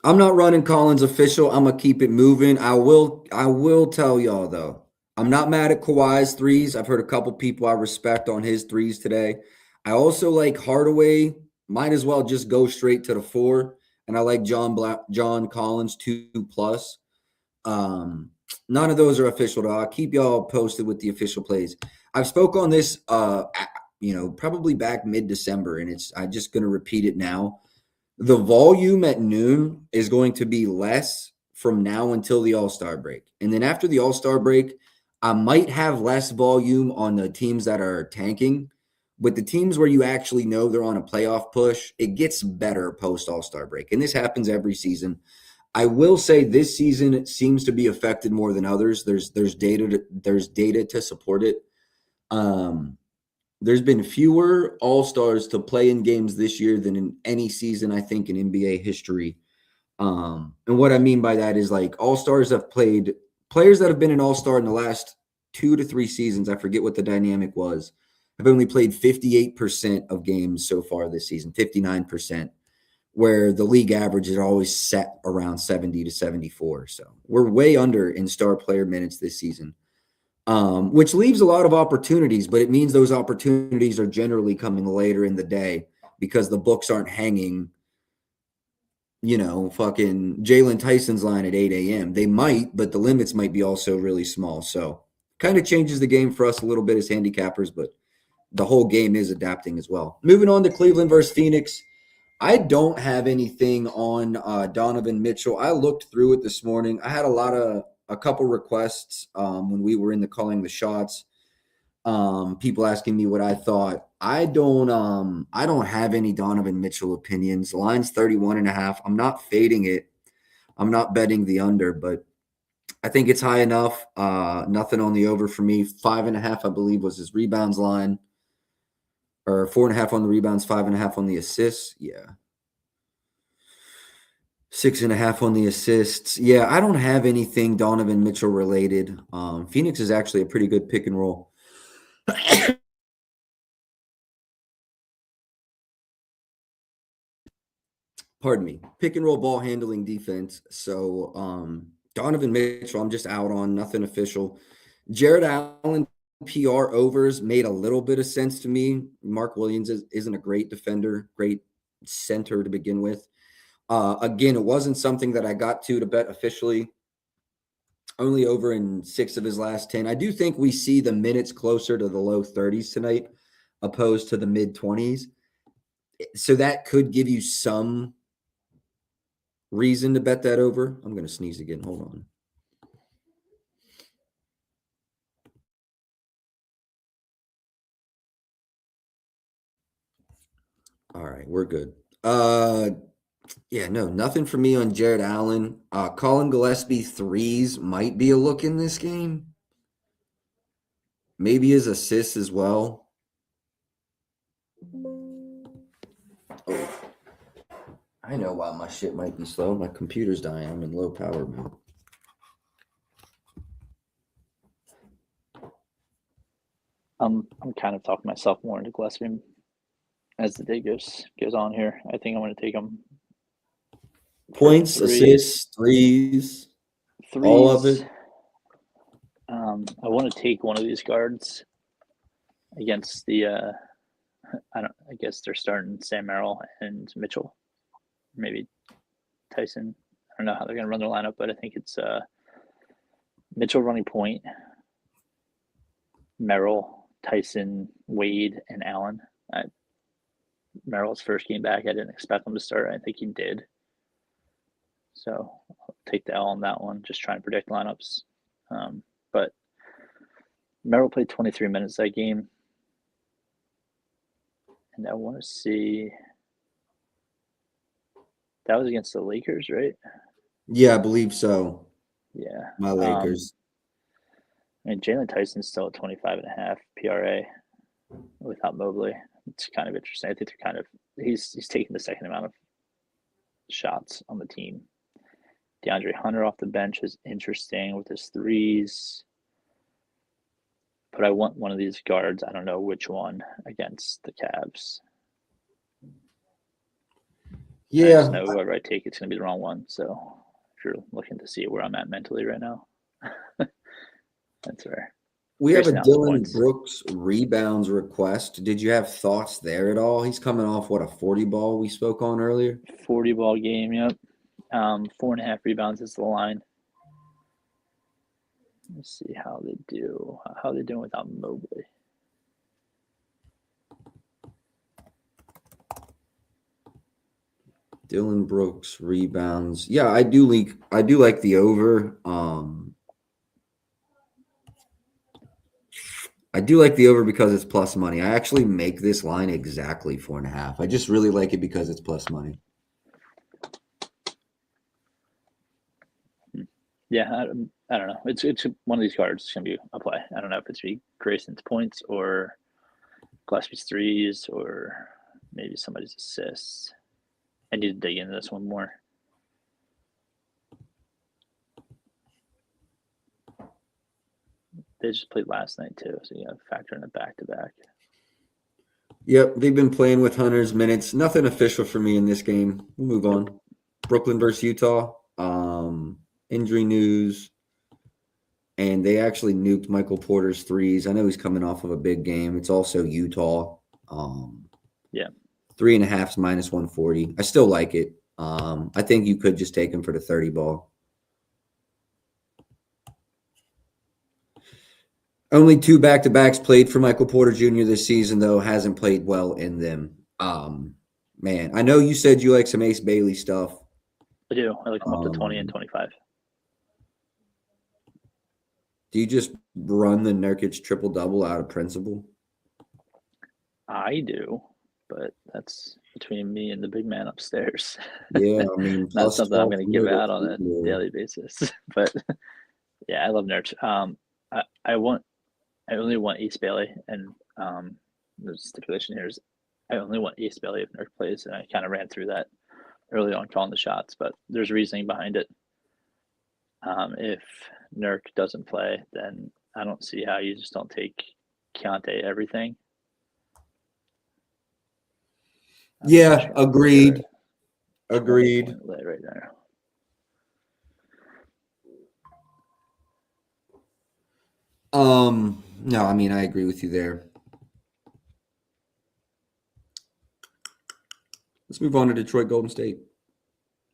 I'm not running Collins official. I'm going to keep it moving. I will tell y'all, though. I'm not mad at Kawhi's threes. I've heard a couple people I respect on his threes today. I also like Hardaway. Might as well just go straight to the 4. And I like John Collins 2+. None of those are official, though. I'll keep y'all posted with the official plays. I've spoke on this, probably back mid-December, and I'm just going to repeat it now. The volume at noon is going to be less from now until the All-Star break. And then after the All-Star break, I might have less volume on the teams that are tanking. But the teams where you actually know they're on a playoff push, it gets better post All-Star break. And this happens every season. I will say this season it seems to be affected more than others. There's data to support it. There's been fewer All-Stars to play in games this year than in any season, I think, in NBA history. And what I mean by that is like All-Stars have played – players that have been an All-Star in the last 2 to 3 seasons, I forget what the dynamic was, have only played 58% of games so far this season, 59%, where the league average is always set around 70 to 74. So we're way under in star player minutes this season, which leaves a lot of opportunities, but it means those opportunities are generally coming later in the day because the books aren't hanging, fucking Jalen Tyson's line at 8 a.m. They might, but the limits might be also really small. So kind of changes the game for us a little bit as handicappers, but the whole game is adapting as well. Moving on to Cleveland versus Phoenix. I don't have anything on Donovan Mitchell. I looked through it this morning. I had a couple requests when we were in the calling the shots. People asking me what I thought. I don't have any Donovan Mitchell opinions. Line's 31.5. I'm not fading it. I'm not betting the under, but I think it's high enough. Nothing on the over for me. 5.5, I believe, was his rebounds line. Or 4.5 on the rebounds, 5.5 on the assists. Yeah. 6.5 on the assists. Yeah, I don't have anything Donovan Mitchell related. Phoenix is actually a pretty good pick and roll. Pardon me. Pick and roll ball handling defense. So Donovan Mitchell, I'm just out on. Nothing official. Jared Allen PR overs made a little bit of sense to me. Mark Williams isn't a great defender, great center to begin with. Again, it wasn't something that I got to bet officially. Only over in 6 of his last 10. I do think we see the minutes closer to the low 30s tonight, opposed to the mid 20s. So that could give you some reason to bet that over. I'm going to sneeze again. Hold on. All right, we're good. Nothing for me on Jared Allen. Colin Gillespie threes might be a look in this game. Maybe his assists as well. Oh, I know why my shit might be slow. My computer's dying. I'm in low power mode. I'm kind of talking myself more into Gillespie as the day goes on here. I think I'm going to take him. Points, assists, threes, all of it. I want to take one of these guards against the. I guess they're starting Sam Merrill and Mitchell, maybe Tyson. I don't know how they're going to run their lineup, but I think it's Mitchell running point, Merrill, Tyson, Wade, and Allen. Merrill's first game back. I didn't expect him to start. I think he did. So I'll take the L on that one, just trying to predict lineups. But Merrill played 23 minutes that game. And I want to see. That was against the Lakers, right? Yeah, I believe so. Yeah. My Lakers. I mean, Jalen Tyson's still at 25.5 PRA without Mobley. It's kind of interesting. I think they're kind of he's taking the second amount of shots on the team. DeAndre Hunter off the bench is interesting with his threes. But I want one of these guards. I don't know which one against the Cavs. Yeah. I just know whoever I take, it's going to be the wrong one. So if you're looking to see where I'm at mentally right now, that's fair. We have a Grayson Allen's Dylan points. Brooks rebounds request. Did you have thoughts there at all? He's coming off, what, a 40 ball we spoke on earlier? 40 ball game, yep. 4.5 rebounds is the line. Let's see how they do. How they doing without Mobley? Dylan Brooks rebounds. Yeah, I do like the over. I do like the over because it's plus money. I actually make this line exactly 4.5. I just really like it because it's plus money. Yeah, I don't know. It's one of these cards. It's gonna be a play. I don't know if it's be Grayson's points or Gillespie's threes or maybe somebody's assists. I need to dig into this one more. They just played last night too, so you got to factor in a back-to-back. Yep, they've been playing with Hunter's minutes. Nothing official for me in this game. We'll move on. Brooklyn versus Utah. Injury news. And they actually nuked Michael Porter's threes. I know he's coming off of a big game. It's also Utah. Yeah. 3.5 is minus 140. I still like it. I think you could just take him for the 30 ball. Only 2 back-to-backs played for Michael Porter Jr. this season, though. Hasn't played well in them. Man, I know you said you like some Ace Bailey stuff. I do. I like them up to 20 and 25. Do you just run the Nurkic triple-double out of principle? I do, but that's between me and the big man upstairs. Yeah, I mean, not something I'm going to give out on a daily basis. But yeah, I love Nurkic. I only want Ace Bailey, and the stipulation here is I only want Ace Bailey if Nurk plays, and I kind of ran through that early on calling the shots, but there's reasoning behind it. If Nurk doesn't play, then I don't see how you just don't take Keontae everything. Yeah, agreed. Agreed. Right there. No, I mean, I agree with you there. Let's move on to Detroit Golden State.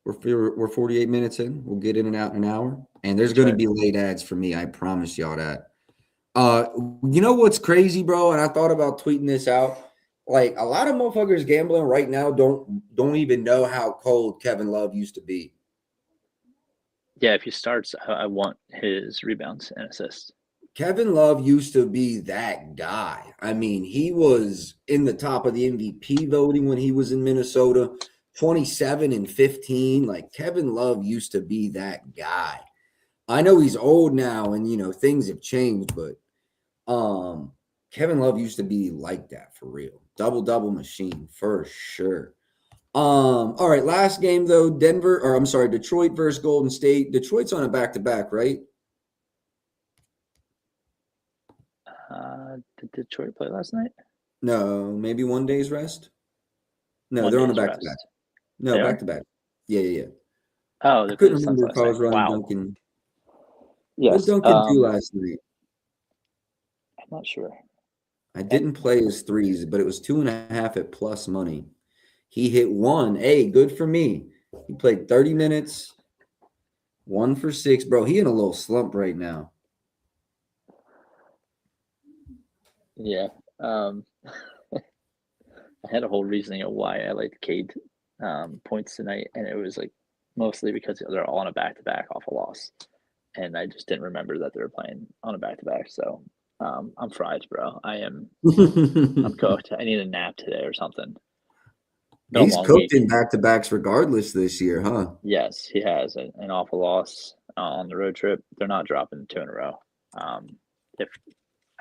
We're 48 minutes in. We'll get in and out in an hour. And there's going to be late ads for me. I promise y'all that. You know what's crazy, bro? And I thought about tweeting this out. Like, a lot of motherfuckers gambling right now don't even know how cold Kevin Love used to be. Yeah, if he starts, I want his rebounds and assists. Kevin Love used to be that guy. I mean, he was in the top of the MVP voting when he was in Minnesota, 27 and 15. Like, Kevin Love used to be that guy. I know he's old now and, you know, things have changed, but Kevin Love used to be like that for real. Double-double machine for sure. All right, last game, though, Detroit versus Golden State. Detroit's on a back-to-back, right? Did Detroit play last night? No, maybe 1 day's rest. No, they're on a back-to-back. No, back-to-back. Yeah. Oh, I couldn't remember if I was running Duncan. Yes. What did Duncan do last night? I'm not sure. I didn't play his threes, but it was 2.5 at plus money. He hit 1. Hey, good for me. He played 30 minutes, 1 for 6. Bro, he in a little slump right now. Yeah. I had a whole reasoning of why I liked Cade points tonight, and it was like mostly because they're all on a back-to-back off a loss, and I just didn't remember that they were playing on a back-to-back. So I'm fried, bro. I'm cooked. I need a nap today or something. He's cooked in back-to-backs regardless this year, huh? Yes, he has an awful loss on the road trip. They're not dropping 2 in a row.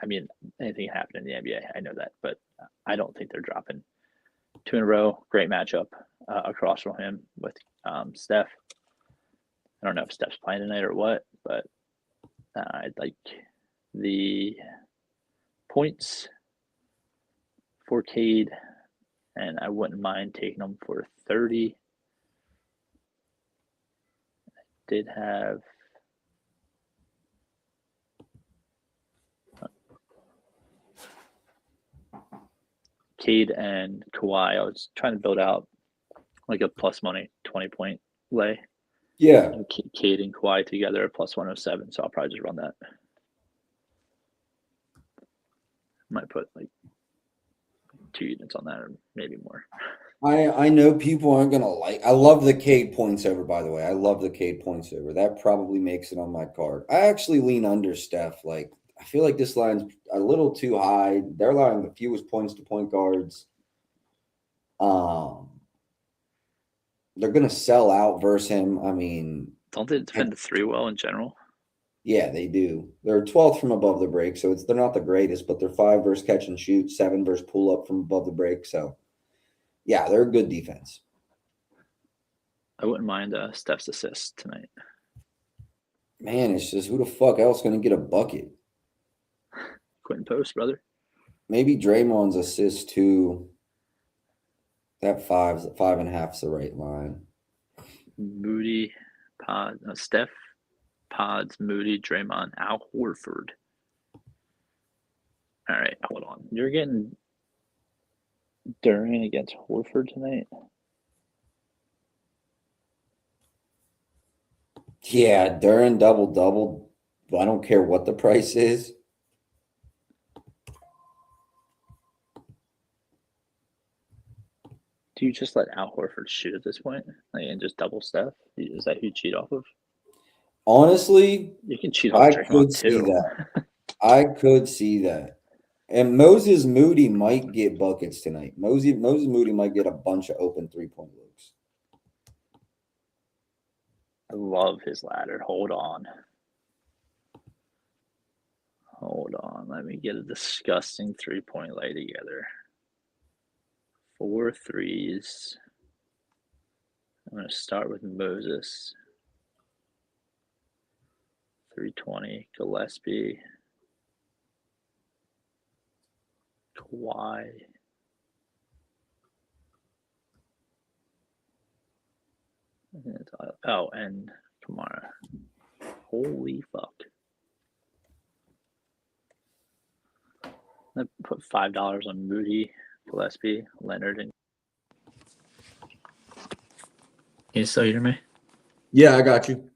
Anything can happen in the NBA. I know that, but I don't think they're dropping 2 in a row. Great matchup across from him with Steph. I don't know if Steph's playing tonight or what, but I'd like the points for Cade, and I wouldn't mind taking them for 30. I did have Cade and Kawhi. I was trying to build out like a plus money 20-point lay. Yeah. Cade and Kawhi together at plus 107, so I'll probably just run that. Might put like 2 units on that or maybe more. I know people aren't going to like – I love the Cade points over, by the way. I love the Cade points over. That probably makes it on my card. I actually lean under Steph. Like, I feel like this line's a little too high. They're allowing the fewest points to point guards. They're going to sell out versus him. I mean – Don't they defend the 3 well in general? Yeah, they do. They're 12th from above the break, so they're not the greatest, but they're 5 versus catch and shoot, 7 versus pull up from above the break. So, yeah, they're a good defense. I wouldn't mind Steph's assist tonight. Man, it's just who the fuck else going to get a bucket? Quentin Post, brother. Maybe Draymond's assist too. That 5.5's the right line. Moody, Steph, Pods, Moody, Draymond, Al Horford. All right, hold on. You're getting Duran against Horford tonight? Yeah, Duran double-double. I don't care what the price is. Do you just let Al Horford shoot at this point? Like, and just double Steph? Is that who you cheat off of? Honestly, you can cheat off Draymond too. I could see that. And Moses Moody might get buckets tonight. Moses Moody might get a bunch of open 3-point looks. I love his ladder. Hold on. Let me get a disgusting 3-point lay together. 4 threes. I'm going to start with Moses. 320. Gillespie. Kawhi. And Kamara. Holy fuck. I put $5 on Moody, Gillespie, Leonard, and. You still hear me? Yeah, I got you.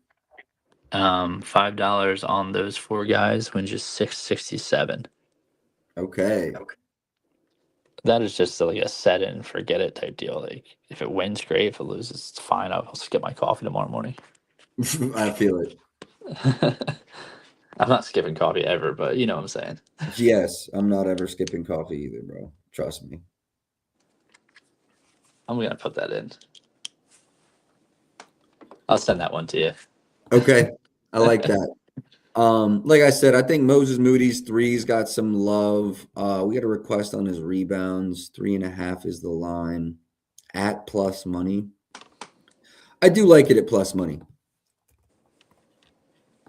$5 on those 4 guys wins just $667. Okay. That is just like a set it and forget it type deal. Like if it wins, great. If it loses, it's fine. I'll skip my coffee tomorrow morning. I feel it. I'm not skipping coffee ever, but you know what I'm saying. Yes, I'm not ever skipping coffee either, bro. Trust me. I'm gonna put that in. I'll send that one to you. Okay, I like that. Like I said, I think Moses Moody's 3's got some love. We got a request on his rebounds. 3.5 is the line at plus money. I do like it at plus money.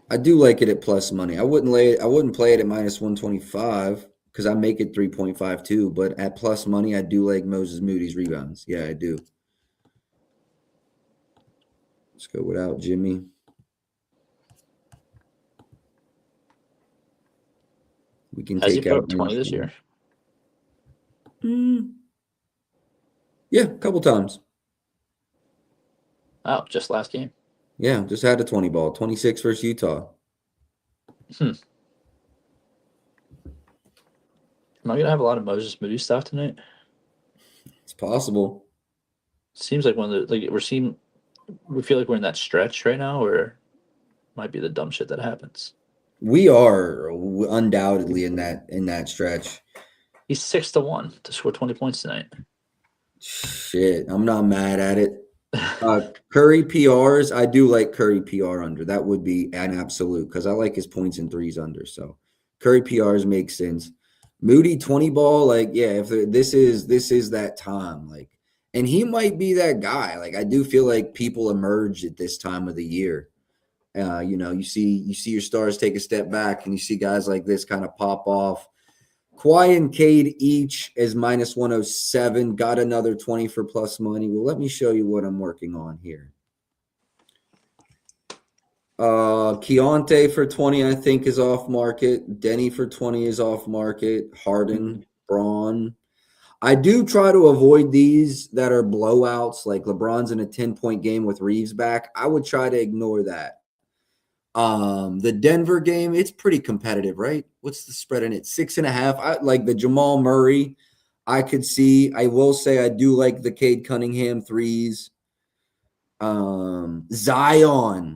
I wouldn't play it at minus 125 because I make it 3.52. But at plus money, I do like Moses Moody's rebounds. Yeah, I do. Let's go without Jimmy. We can Has take he put out up 20 this year? Yeah, a couple times. Oh, just last game. Yeah, just had a 20 ball. 26 versus Utah. Am I gonna have a lot of Moses Moody stuff tonight? It's possible. Seems like one of the we feel like we're in that stretch right now, or might be the dumb shit that happens. We are undoubtedly in that stretch. He's 6-1 to score 20 points tonight. Shit, I'm not mad at it. Curry PRs, I do like Curry PR under. That would be an absolute because I like his points and threes under. So Curry PRs make sense. Moody 20 ball, like, yeah, if this is that time, like, and he might be that guy. Like, I do feel like people emerge at this time of the year. You see your stars take a step back, and you see guys like this kind of pop off. Kawhi and Cade each as minus 107, got another 20 for plus money. Well, let me show you what I'm working on here. Keontae for 20, I think, is off market. Denny for 20 is off market. Harden, Braun. I do try to avoid these that are blowouts, like LeBron's in a 10-point game with Reeves back. I would try to ignore that. The Denver game, it's pretty competitive, right? What's the spread in it? 6.5. I like the Jamal Murray. I could see. I will say I do like the Cade Cunningham threes. Zion.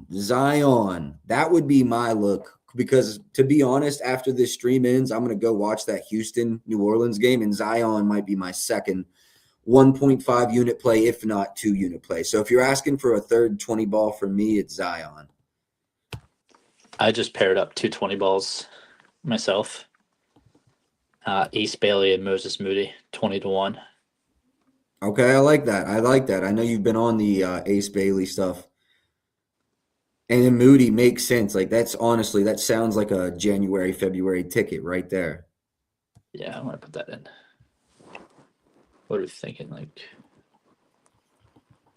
That would be my look because, to be honest, after this stream ends, I'm going to go watch that Houston New Orleans game, and Zion might be my second 1.5 unit play, if not 2 unit play. So if you're asking for a third 20 ball from me, it's Zion. I just paired up 2 20 balls myself. Ace Bailey and Moses Moody, 20-1. Okay, I like that. I know you've been on the Ace Bailey stuff. And then Moody makes sense. Like, that sounds like a January, February ticket right there. Yeah, I want to put that in. What are we thinking? Like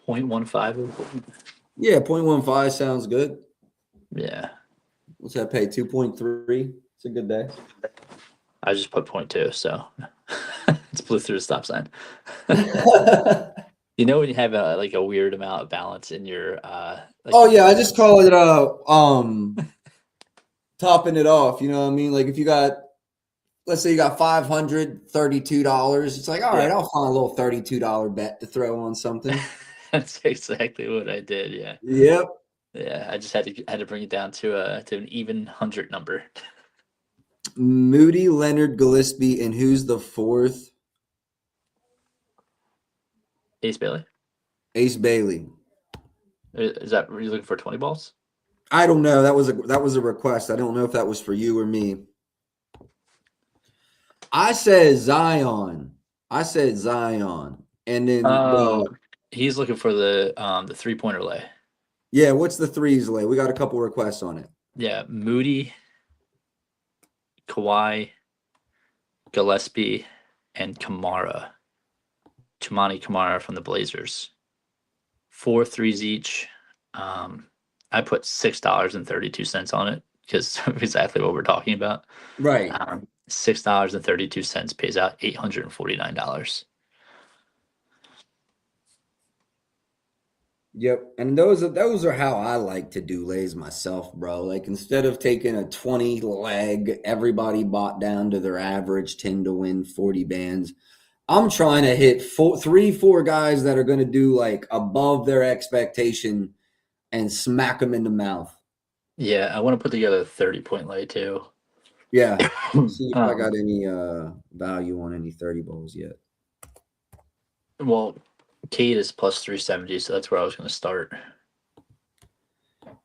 0.15? Yeah, 0.15 sounds good. Yeah. What's that pay? 2.3? It's a good day. I just put 0.2, so it's blew through the stop sign. You know when you have a weird amount of balance in your yeah, I just call it topping it off, you know what I mean? Like, if you got, let's say you got $532, it's like, all right, I'll find a little $32 bet to throw on something. That's exactly what I did, yeah. Yep. Yeah, I just had to bring it down to an even 100 number. Moody, Leonard, Gillespie, and who's the fourth? Ace Bailey. Ace Bailey. Is that, were you looking for 20 balls? I don't know. That was a request. I don't know if that was for you or me. I said Zion. And then he's looking for the 3-pointer lay. Yeah, what's the threes lay? We got a couple requests on it. Yeah, Moody, Kawhi, Gillespie, and Chumani Kamara from the Blazers. 4 threes each. I put $6.32 on it because exactly what we're talking about. Right. $6.32 pays out $849. Yep. And those are how I like to do lays myself, bro. Like, instead of taking a 20 leg, everybody bought down to their average 10 to win 40 bands. I'm trying to hit 4 guys that are going to do like above their expectation and smack them in the mouth. Yeah, I want to put together a 30-point lay too. Yeah. See if I got any value on any 30 balls yet. Well, Cade is plus 370, so that's where I was going to start.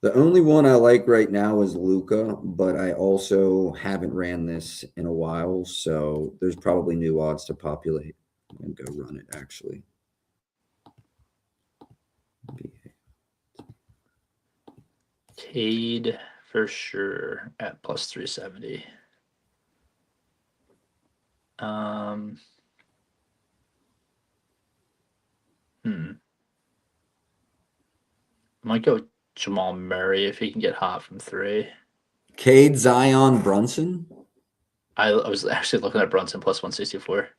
The only one I like right now is Luka, but I also haven't ran this in a while, so there's probably new odds to populate. I'm going to go run it, actually. Cade for sure at plus 370. Might go Jamal Murray if he can get hot from 3. Cade, Zion, Brunson. I was actually looking at Brunson plus 164.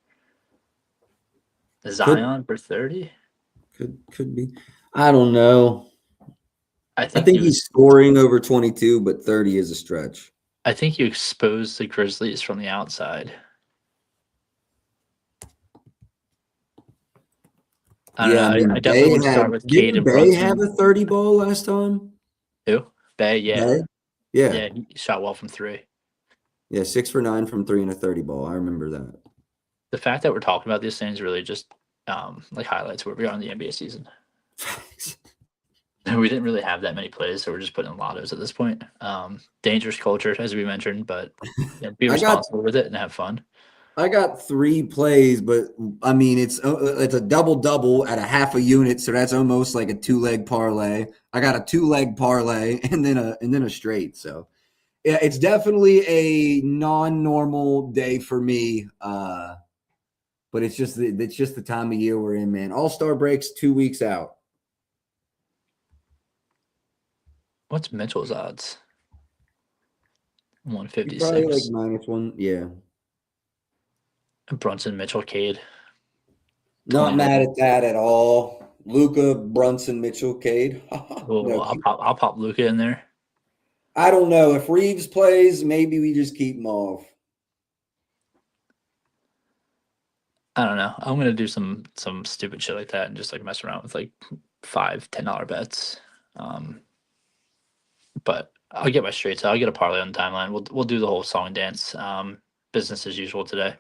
Zion for 30? Could be. I don't know. I think he's scoring over 22, but 30 is a stretch. I think you expose the Grizzlies from the outside. I don't know. I definitely would start with Cade and Bay Brunson. have a 30 ball last time? Who? Bay, yeah. Bay? Yeah. Yeah, he shot well from 3. Yeah, 6 for 9 from 3 and a 30 ball. I remember that. The fact that we're talking about these things really just like highlights where we are in the NBA season. We didn't really have that many plays, so we're just putting in lottos at this point. Dangerous culture, as we mentioned, but be responsible with it and have fun. I got 3 plays, but I mean it's a double at a half a unit, so that's almost like a 2-leg parlay. I got a 2-leg parlay and then a straight. So yeah, it's definitely a non-normal day for me. But it's just the time of year we're in, man. All-Star breaks 2 weeks out. What's Mitchell's odds? 156. Probably like -1, yeah. Brunson, Mitchell, Cade. Not mad at that at all. Luka, Brunson, Mitchell, Cade. No, I'll pop Luka in there. I don't know. If Reeves plays, maybe we just keep him off. I don't know. I'm gonna do some stupid shit like that and just like mess around with like $5-10 bets. But I'll get my straights. I'll get a parlay on the timeline. We'll do the whole song and dance. Business as usual today.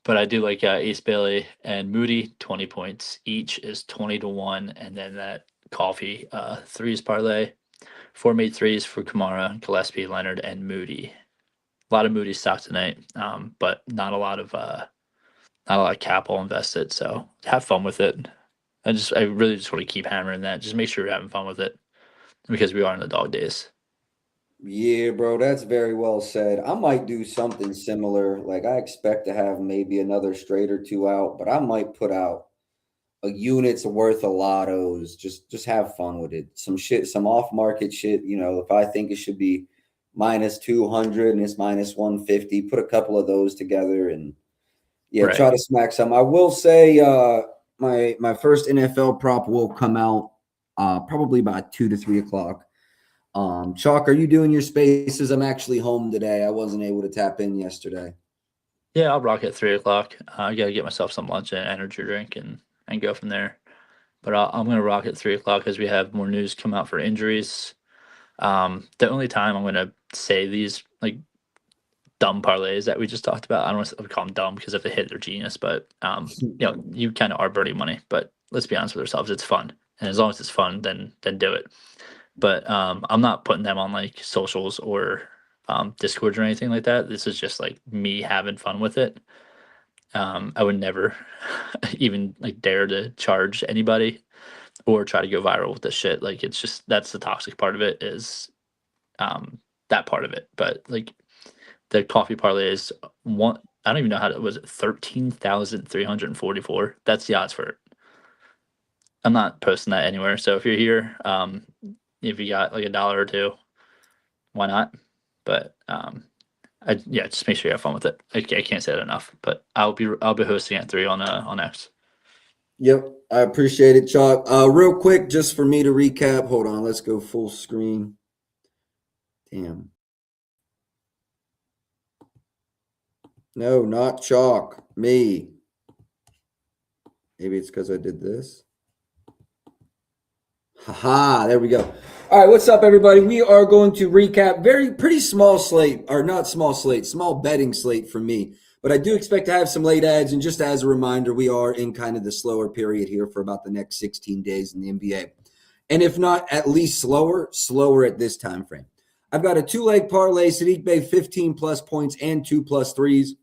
But I do like Ace Bailey and Moody, 20 points each is 20-1, and then that Coffee threes parlay, 4 made threes for Kamara, Gillespie, Leonard, and Moody. A lot of Moody stock tonight, but not a lot of capital invested. So have fun with it. I really just want to keep hammering that. Just make sure you're having fun with it because we are in the dog days. Yeah, bro, that's very well said. I might do something similar. Like I expect to have maybe another straight or 2 out, but I might put out a unit's worth of lottos. Just have fun with it. Some shit, some off-market shit. You know, if I think it should be -200 and it's -150, put a couple of those together and try to smack some. I will say my first NFL prop will come out probably by 2 to 3 o'clock. Chalk, are you doing your spaces? I'm actually home today. I wasn't able to tap in yesterday. Yeah, I'll rock at 3 o'clock. I got to get myself some lunch and energy drink and go from there. But I'm going to rock at 3 o'clock as we have more news come out for injuries. The only time I'm going to say these like dumb parlays that we just talked about, I don't want to call them dumb because if they hit, they're genius. But you kind of are burning money. But let's be honest with ourselves, it's fun, and as long as it's fun, then do it. But I'm not putting them on like socials or Discord or anything like that. This is just like me having fun with it. I would never even like dare to charge anybody or try to go viral with this shit. Like it's just that's the toxic part of it is that part of it. But like the coffee parlay is one. I don't even know how it was 13,344. That's the odds for it. I'm not posting that anywhere. So if you're here, if you got like $1 or $2, why not? But just make sure you have fun with it. I can't say that enough. But I'll be hosting at 3 on X. Yep, I appreciate it, Chalk. Real quick, just for me to recap. Hold on, let's go full screen. Damn. No, not Chalk. Me. Maybe it's because I did this. Haha, there we go. All right, what's up, everybody? We are going to recap pretty small slate, or not small slate, small betting slate for me. But I do expect to have some late ads. And just as a reminder, we are in kind of the slower period here for about the next 16 days in the NBA. And if not, at least slower at this time frame. I've got a 2-leg parlay, Saddiq Bey 15+ points and 2+ threes.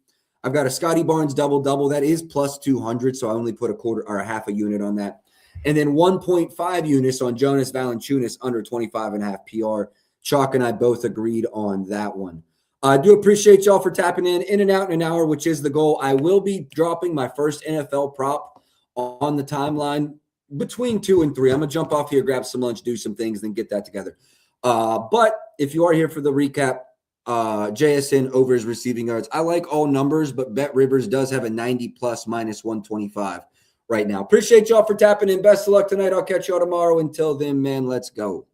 I've got a Scotty Barnes double-double. That is +200, so I only put a quarter or a half a unit on that. And then 1.5 units on Jonas Valanciunas under 25.5 PR. Chalk and I both agreed on that one. I do appreciate y'all for tapping in and out in an hour, which is the goal. I will be dropping my first NFL prop on the timeline between 2 and 3. I'm going to jump off here, grab some lunch, do some things, then get that together. But if you are here for the recap, JSN over his receiving yards. I like all numbers, but Bet Rivers does have a 90+ -125 right now. Appreciate y'all for tapping in. Best of luck tonight. I'll catch y'all tomorrow. Until then, man, let's go.